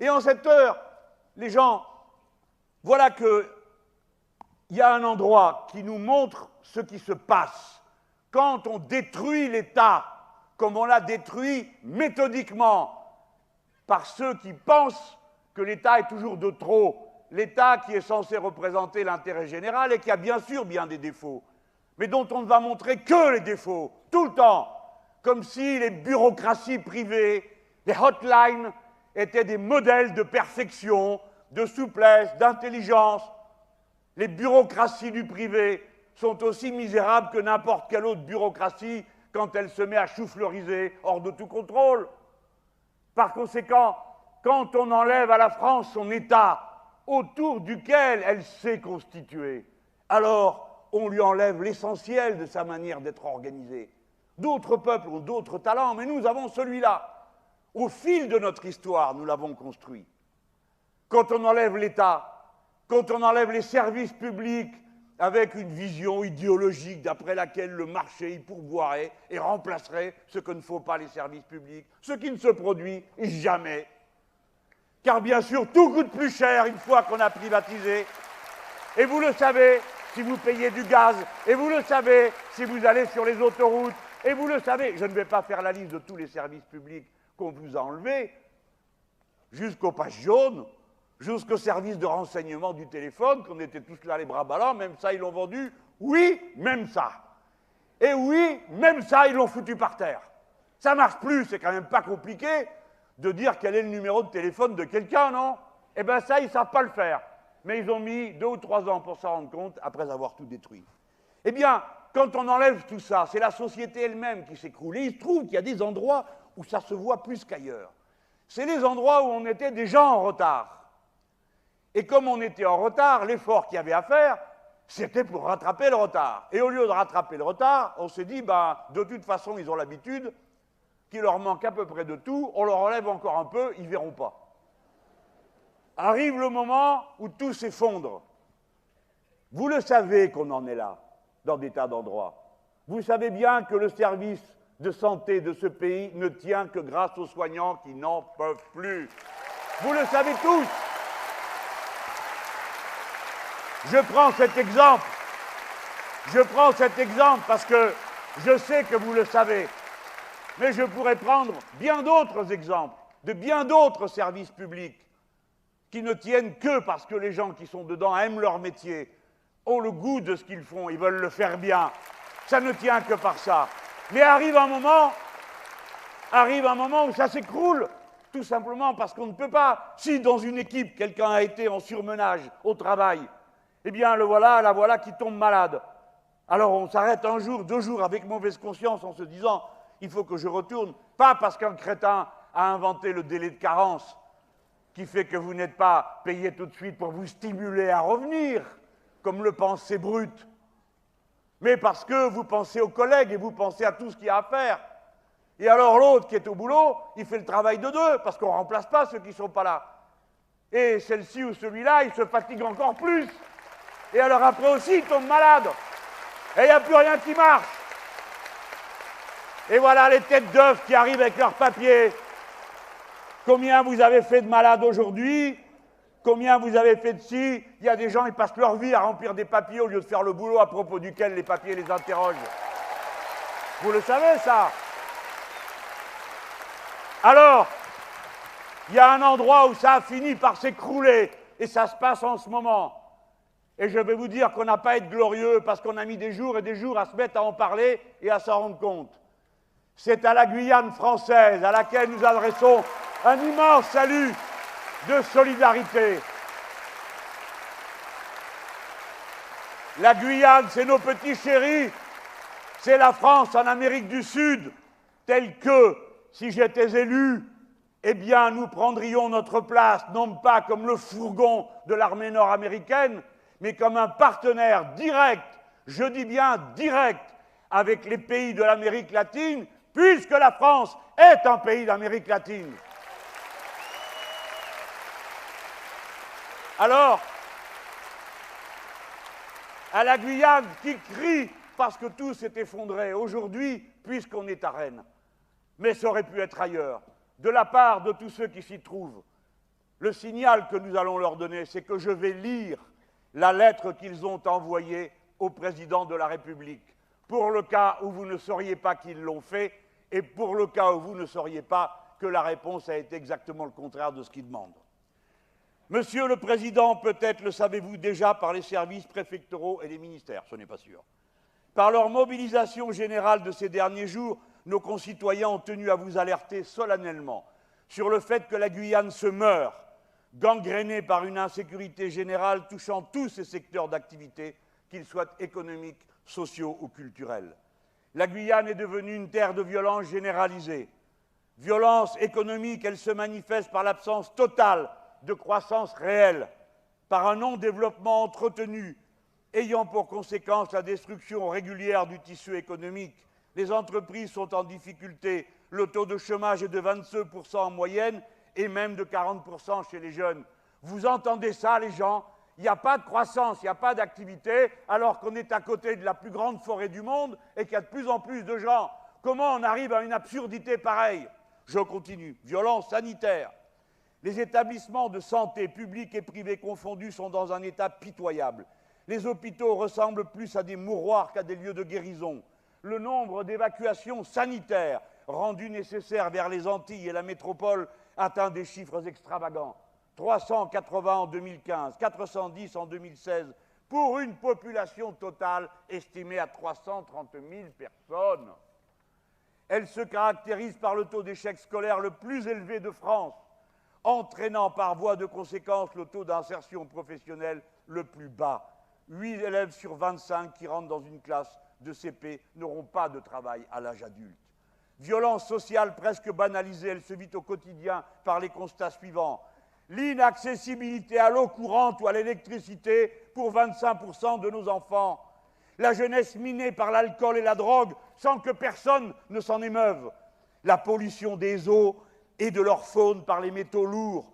Et en cette heure, les gens, voilà qu'il y a un endroit qui nous montre ce qui se passe quand on détruit l'État, comme on l'a détruit méthodiquement, par ceux qui pensent que l'État est toujours de trop, l'État qui est censé représenter l'intérêt général et qui a bien sûr bien des défauts, mais dont on ne va montrer que les défauts, tout le temps, comme si les bureaucraties privées, les hotlines, étaient des modèles de perfection, de souplesse, d'intelligence. Les bureaucraties du privé sont aussi misérables que n'importe quelle autre bureaucratie quand elle se met à choufleuriser hors de tout contrôle. Par conséquent, quand on enlève à la France son État autour duquel elle s'est constituée, alors on lui enlève l'essentiel de sa manière d'être organisée. D'autres peuples ont d'autres talents, mais nous avons celui-là. Au fil de notre histoire, nous l'avons construit. Quand on enlève l'État, quand on enlève les services publics avec une vision idéologique d'après laquelle le marché y pourvoirait et remplacerait ce que ne faut pas les services publics, ce qui ne se produit jamais. Car bien sûr, tout coûte plus cher une fois qu'on a privatisé. Et vous le savez si vous payez du gaz, et vous le savez si vous allez sur les autoroutes, et vous le savez, je ne vais pas faire la liste de tous les services publics qu'on vous a enlevés, jusqu'aux pages jaunes, jusqu'au service de renseignement du téléphone, qu'on était tous là les bras ballants, même ça ils l'ont vendu, oui, même ça. Et oui, même ça ils l'ont foutu par terre. Ça marche plus, c'est quand même pas compliqué de dire quel est le numéro de téléphone de quelqu'un, non? Eh bien ça, ils ne savent pas le faire. Mais ils ont mis 2 ou 3 ans pour s'en rendre compte après avoir tout détruit. Eh bien, quand on enlève tout ça, c'est la société elle-même qui s'écroule. Et il se trouve qu'il y a des endroits où ça se voit plus qu'ailleurs. C'est les endroits où on était déjà en retard. Et comme on était en retard, l'effort qu'il y avait à faire, c'était pour rattraper le retard. Et au lieu de rattraper le retard, on s'est dit, de toute façon, ils ont l'habitude qu'il leur manque à peu près de tout, on leur enlève encore un peu, ils ne verront pas. Arrive le moment où tout s'effondre. Vous le savez qu'on en est là, dans des tas d'endroits. Vous savez bien que le service de santé de ce pays ne tient que grâce aux soignants qui n'en peuvent plus. Vous le savez tous. Je prends cet exemple parce que je sais que vous le savez. Mais je pourrais prendre bien d'autres exemples, de bien d'autres services publics qui ne tiennent que parce que les gens qui sont dedans aiment leur métier, ont le goût de ce qu'ils font, ils veulent le faire bien. Ça ne tient que par ça. Mais arrive un moment où ça s'écroule, tout simplement parce qu'on ne peut pas. Si dans une équipe, quelqu'un a été en surmenage au travail, eh bien la voilà qui tombe malade. Alors on s'arrête un jour, 2 jours avec mauvaise conscience en se disant il faut que je retourne, pas parce qu'un crétin a inventé le délai de carence qui fait que vous n'êtes pas payé tout de suite pour vous stimuler à revenir, comme le pensent ces brutes, mais parce que vous pensez aux collègues et vous pensez à tout ce qu'il y a à faire. Et alors l'autre qui est au boulot, il fait le travail de 2, parce qu'on ne remplace pas ceux qui ne sont pas là. Et celle-ci ou celui-là, il se fatigue encore plus. Et alors après aussi, il tombe malade. Et il n'y a plus rien qui marche. Et voilà les têtes d'œufs qui arrivent avec leurs papiers. Combien vous avez fait de malades aujourd'hui? Combien vous avez fait de ci? Il y a des gens, ils passent leur vie à remplir des papiers au lieu de faire le boulot à propos duquel les papiers les interrogent. Vous le savez, ça? Alors, il y a un endroit où ça a fini par s'écrouler, et ça se passe en ce moment. Et je vais vous dire qu'on n'a pas à être glorieux parce qu'on a mis des jours et des jours à se mettre à en parler et à s'en rendre compte. C'est à la Guyane française à laquelle nous adressons un immense salut de solidarité. La Guyane, c'est nos petits chéris, c'est la France en Amérique du Sud, telle que, si j'étais élu, eh bien, nous prendrions notre place, non pas comme le fourgon de l'armée nord-américaine, mais comme un partenaire direct, je dis bien direct, avec les pays de l'Amérique latine, puisque la France est un pays d'Amérique latine. Alors, à la Guyane qui crie parce que tout s'est effondré aujourd'hui, puisqu'on est à Rennes, mais ça aurait pu être ailleurs, de la part de tous ceux qui s'y trouvent, Le signal que nous allons leur donner, c'est que je vais lire la lettre qu'ils ont envoyée au président de la République, pour le cas où vous ne sauriez pas qu'ils l'ont fait, et pour le cas où vous ne sauriez pas que la réponse a été exactement le contraire de ce qu'ils demandent. Monsieur le Président, peut-être le savez-vous déjà par les services préfectoraux et les ministères, ce n'est pas sûr. Par leur mobilisation générale de ces derniers jours, nos concitoyens ont tenu à vous alerter solennellement sur le fait que la Guyane se meurt, gangrénée par une insécurité générale touchant tous ses secteurs d'activité, qu'ils soient économiques, sociaux ou culturels. La Guyane est devenue une terre de violence généralisée. Violence économique, elle se manifeste par l'absence totale de croissance réelle, par un non-développement entretenu, ayant pour conséquence la destruction régulière du tissu économique. Les entreprises sont en difficulté, le taux de chômage est de 22% en moyenne et même de 40% chez les jeunes. Vous entendez ça, les gens? Il n'y a pas de croissance, il n'y a pas d'activité, alors qu'on est à côté de la plus grande forêt du monde et qu'il y a de plus en plus de gens. Comment on arrive à une absurdité pareille? Je continue. Violence sanitaire. Les établissements de santé, publics et privés confondus, sont dans un état pitoyable. Les hôpitaux ressemblent plus à des mouroirs qu'à des lieux de guérison. Le nombre d'évacuations sanitaires rendues nécessaires vers les Antilles et la métropole atteint des chiffres extravagants. 380 en 2015, 410 en 2016, pour une population totale estimée à 330 000 personnes. Elle se caractérise par le taux d'échec scolaire le plus élevé de France, entraînant par voie de conséquence le taux d'insertion professionnelle le plus bas. 8 élèves sur 25 qui rentrent dans une classe de CP n'auront pas de travail à l'âge adulte. Violence sociale presque banalisée, elle se vit au quotidien par les constats suivants. L'inaccessibilité à l'eau courante ou à l'électricité pour 25% de nos enfants. La jeunesse minée par l'alcool et la drogue sans que personne ne s'en émeuve. La pollution des eaux et de leur faune par les métaux lourds.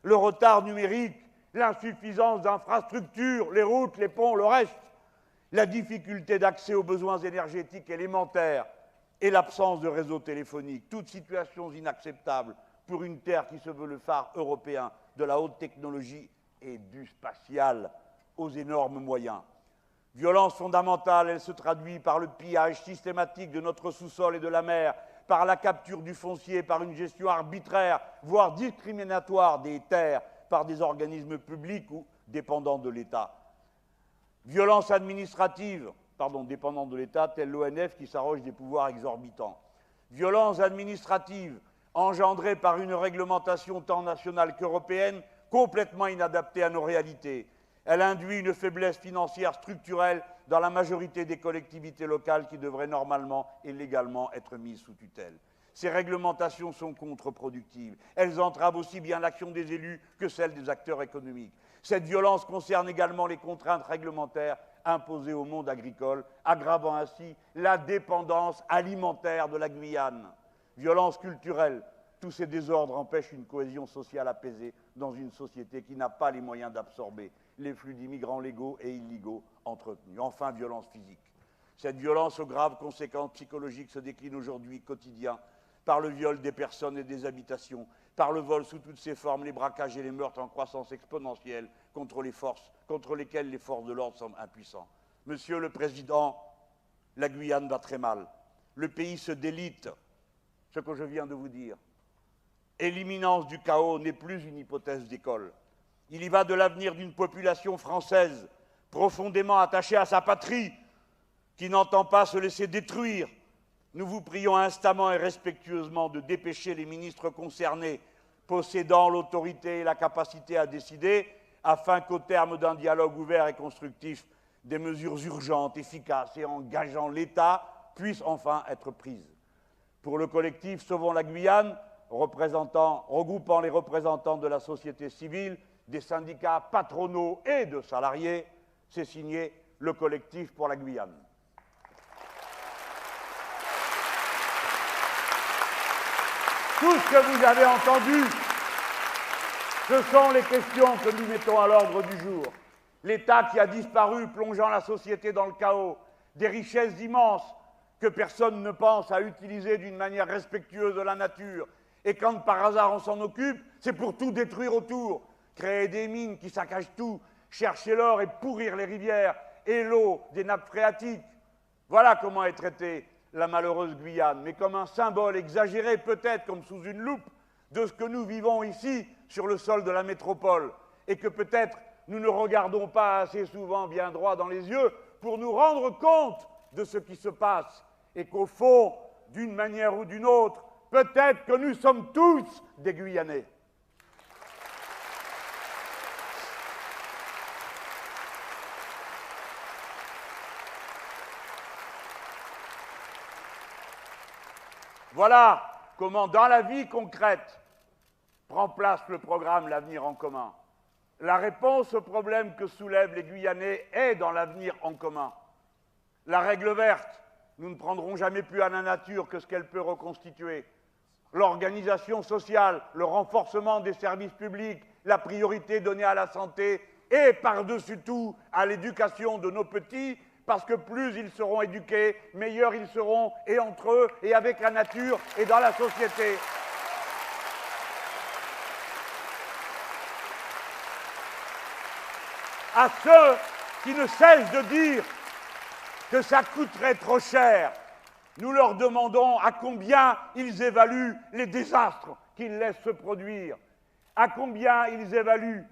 Le retard numérique, l'insuffisance d'infrastructures, les routes, les ponts, le reste. La difficulté d'accès aux besoins énergétiques élémentaires et l'absence de réseau téléphonique. Toutes situations inacceptables pour une terre qui se veut le phare européen de la haute technologie et du spatial aux énormes moyens. Violence fondamentale, elle se traduit par le pillage systématique de notre sous-sol et de la mer, par la capture du foncier, par une gestion arbitraire, voire discriminatoire des terres, par des organismes publics ou dépendants de l'État. Violence administrative, dépendant de l'État, tel l'ONF qui s'arroge des pouvoirs exorbitants. Violence administrative, engendrée par une réglementation tant nationale qu'européenne, complètement inadaptée à nos réalités. Elle induit une faiblesse financière structurelle dans la majorité des collectivités locales qui devraient normalement et légalement être mises sous tutelle. Ces réglementations sont contre-productives. Elles entravent aussi bien l'action des élus que celle des acteurs économiques. Cette violence concerne également les contraintes réglementaires imposées au monde agricole, aggravant ainsi la dépendance alimentaire de la Guyane. Violence culturelle. Tous ces désordres empêchent une cohésion sociale apaisée dans une société qui n'a pas les moyens d'absorber les flux d'immigrants légaux et illégaux entretenus. Enfin, violence physique. Cette violence aux graves conséquences psychologiques se décline aujourd'hui quotidien par le viol des personnes et des habitations, par le vol sous toutes ses formes, les braquages et les meurtres en croissance exponentielle contre lesquels les forces de l'ordre semblent impuissants. Monsieur le Président, la Guyane va très mal. Le pays se délite, ce que je viens de vous dire. Et l'imminence du chaos n'est plus une hypothèse d'école. Il y va de l'avenir d'une population française profondément attachée à sa patrie, qui n'entend pas se laisser détruire. Nous vous prions instamment et respectueusement de dépêcher les ministres concernés, possédant l'autorité et la capacité à décider, afin qu'au terme d'un dialogue ouvert et constructif, des mesures urgentes, efficaces et engageant l'État puissent enfin être prises. Pour le collectif Sauvons la Guyane, regroupant les représentants de la société civile, des syndicats patronaux et de salariés, c'est signé le collectif pour la Guyane. Tout ce que vous avez entendu, ce sont les questions que nous mettons à l'ordre du jour. L'État qui a disparu, plongeant la société dans le chaos, des richesses immenses que personne ne pense à utiliser d'une manière respectueuse de la nature, Et quand par hasard on s'en occupe, c'est pour tout détruire autour. Créer des mines qui saccagent tout, chercher l'or et pourrir les rivières et l'eau des nappes phréatiques. Voilà comment est traitée la malheureuse Guyane, mais comme un symbole exagéré, peut-être comme sous une loupe, de ce que nous vivons ici sur le sol de la métropole, et que peut-être nous ne regardons pas assez souvent bien droit dans les yeux pour nous rendre compte de ce qui se passe, et qu'au fond, d'une manière ou d'une autre, peut-être que nous sommes tous des Guyanais. Voilà comment, dans la vie concrète, prend place le programme L'Avenir en commun. La réponse au problème que soulèvent les Guyanais est dans l'avenir en commun. La règle verte, nous ne prendrons jamais plus à la nature que ce qu'elle peut reconstituer. L'organisation sociale, le renforcement des services publics, la priorité donnée à la santé et par-dessus tout à l'éducation de nos petits, parce que plus ils seront éduqués, meilleurs ils seront, et entre eux, et avec la nature, et dans la société. À ceux qui ne cessent de dire que ça coûterait trop cher, nous leur demandons à combien ils évaluent les désastres qu'ils laissent se produire, à combien ils évaluent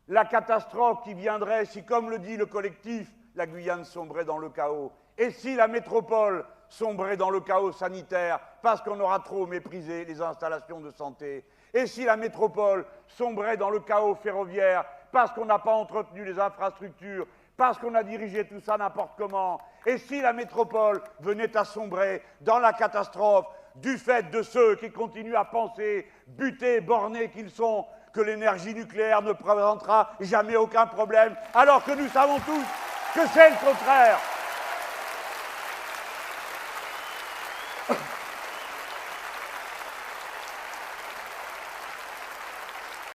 la catastrophe qui viendrait si, comme le dit le collectif, la Guyane sombrait dans le chaos. Et si la métropole sombrait dans le chaos sanitaire parce qu'on aura trop méprisé les installations de santé. Et si la métropole sombrait dans le chaos ferroviaire parce qu'on n'a pas entretenu les infrastructures, parce qu'on a dirigé tout ça n'importe comment. Et si la métropole venait à sombrer dans la catastrophe du fait de ceux qui continuent à penser, butés, bornés qu'ils sont, que l'énergie nucléaire ne présentera jamais aucun problème, alors que nous savons tous que c'est le contraire.